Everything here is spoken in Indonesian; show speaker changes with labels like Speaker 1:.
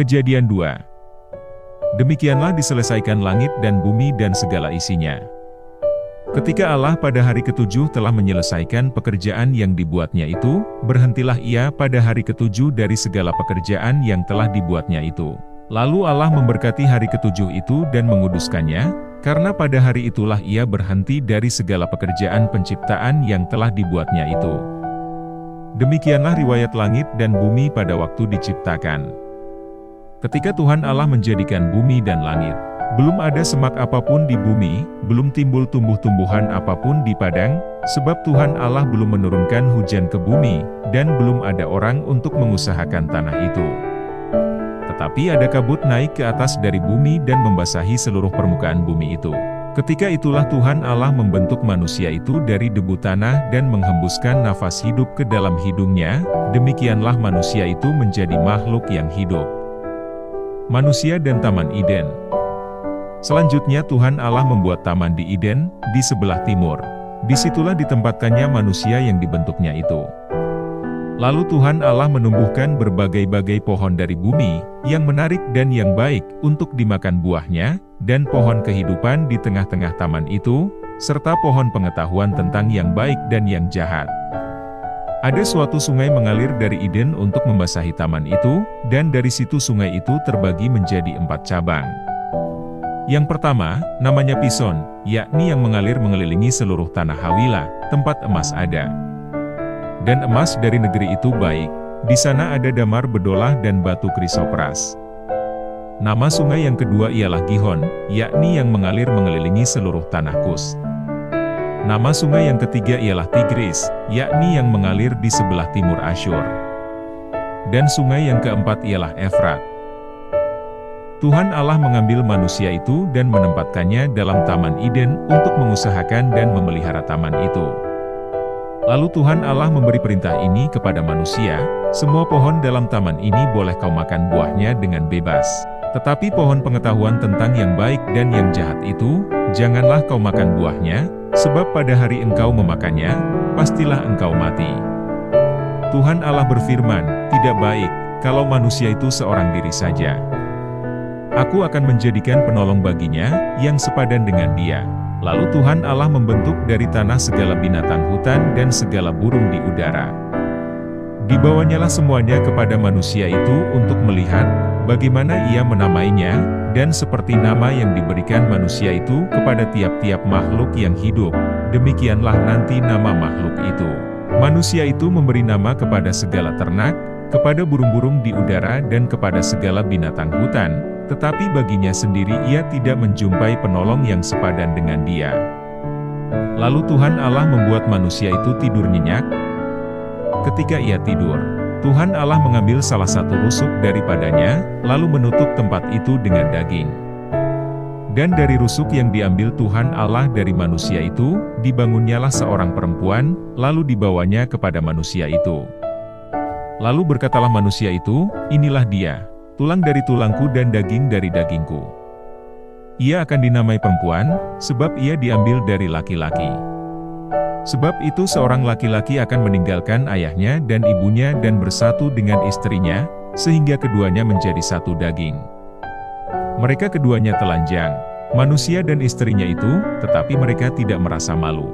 Speaker 1: Kejadian 2. Demikianlah diselesaikan langit dan bumi dan segala isinya. Ketika Allah pada hari ketujuh telah menyelesaikan pekerjaan yang dibuatnya itu, berhentilah ia pada hari ketujuh dari segala pekerjaan yang telah dibuatnya itu. Lalu Allah memberkati hari ketujuh itu dan menguduskannya, karena pada hari itulah ia berhenti dari segala pekerjaan penciptaan yang telah dibuatnya itu. Demikianlah riwayat langit dan bumi pada waktu diciptakan. Ketika Tuhan Allah menjadikan bumi dan langit, belum ada semak apapun di bumi, belum timbul tumbuh-tumbuhan apapun di padang, sebab Tuhan Allah belum menurunkan hujan ke bumi, dan belum ada orang untuk mengusahakan tanah itu. Tetapi ada kabut naik ke atas dari bumi dan membasahi seluruh permukaan bumi itu. Ketika itulah Tuhan Allah membentuk manusia itu dari debu tanah dan menghembuskan nafas hidup ke dalam hidungnya, demikianlah manusia itu menjadi makhluk yang hidup. Manusia dan Taman Eden. Selanjutnya Tuhan Allah membuat taman di Eden, di sebelah timur. Disitulah ditempatkannya manusia yang dibentuknya itu. Lalu Tuhan Allah menumbuhkan berbagai-bagai pohon dari bumi, yang menarik dan yang baik, untuk dimakan buahnya, dan pohon kehidupan di tengah-tengah taman itu, serta pohon pengetahuan tentang yang baik dan yang jahat. Ada suatu sungai mengalir dari Eden untuk membasahi taman itu, dan dari situ sungai itu terbagi menjadi 4 cabang. Yang pertama, namanya Pison, yakni yang mengalir mengelilingi seluruh tanah Hawila, tempat emas ada. Dan emas dari negeri itu baik, di sana ada damar bedolah dan batu krisopras. Nama sungai yang kedua ialah Gihon, yakni yang mengalir mengelilingi seluruh tanah Kus. Nama sungai yang ketiga ialah Tigris, yakni yang mengalir di sebelah timur Asyur. Dan sungai yang keempat ialah Efrat. Tuhan Allah mengambil manusia itu dan menempatkannya dalam Taman Eden untuk mengusahakan dan memelihara taman itu. Lalu Tuhan Allah memberi perintah ini kepada manusia, semua pohon dalam taman ini boleh kau makan buahnya dengan bebas. Tetapi pohon pengetahuan tentang yang baik dan yang jahat itu, janganlah kau makan buahnya, sebab pada hari engkau memakannya, pastilah engkau mati. Tuhan Allah berfirman, tidak baik, kalau manusia itu seorang diri saja. Aku akan menjadikan penolong baginya, yang sepadan dengan dia. Lalu Tuhan Allah membentuk dari tanah segala binatang hutan dan segala burung di udara. Dibawanyalah semuanya kepada manusia itu untuk melihat, bagaimana ia menamainya, dan seperti nama yang diberikan manusia itu kepada tiap-tiap makhluk yang hidup, demikianlah nanti nama makhluk itu. Manusia itu memberi nama kepada segala ternak, kepada burung-burung di udara dan kepada segala binatang hutan, tetapi baginya sendiri ia tidak menjumpai penolong yang sepadan dengan dia. Lalu Tuhan Allah membuat manusia itu tidur nyenyak. Ketika ia tidur, Tuhan Allah mengambil salah satu rusuk daripadanya, lalu menutup tempat itu dengan daging. Dan dari rusuk yang diambil Tuhan Allah dari manusia itu, dibangunnyalah seorang perempuan, lalu dibawanya kepada manusia itu. Lalu berkatalah manusia itu, inilah dia, tulang dari tulangku dan daging dari dagingku. Ia akan dinamai perempuan, sebab ia diambil dari laki-laki. Sebab itu seorang laki-laki akan meninggalkan ayahnya dan ibunya dan bersatu dengan istrinya, sehingga keduanya menjadi satu daging. Mereka keduanya telanjang, manusia dan istrinya itu, tetapi mereka tidak merasa malu.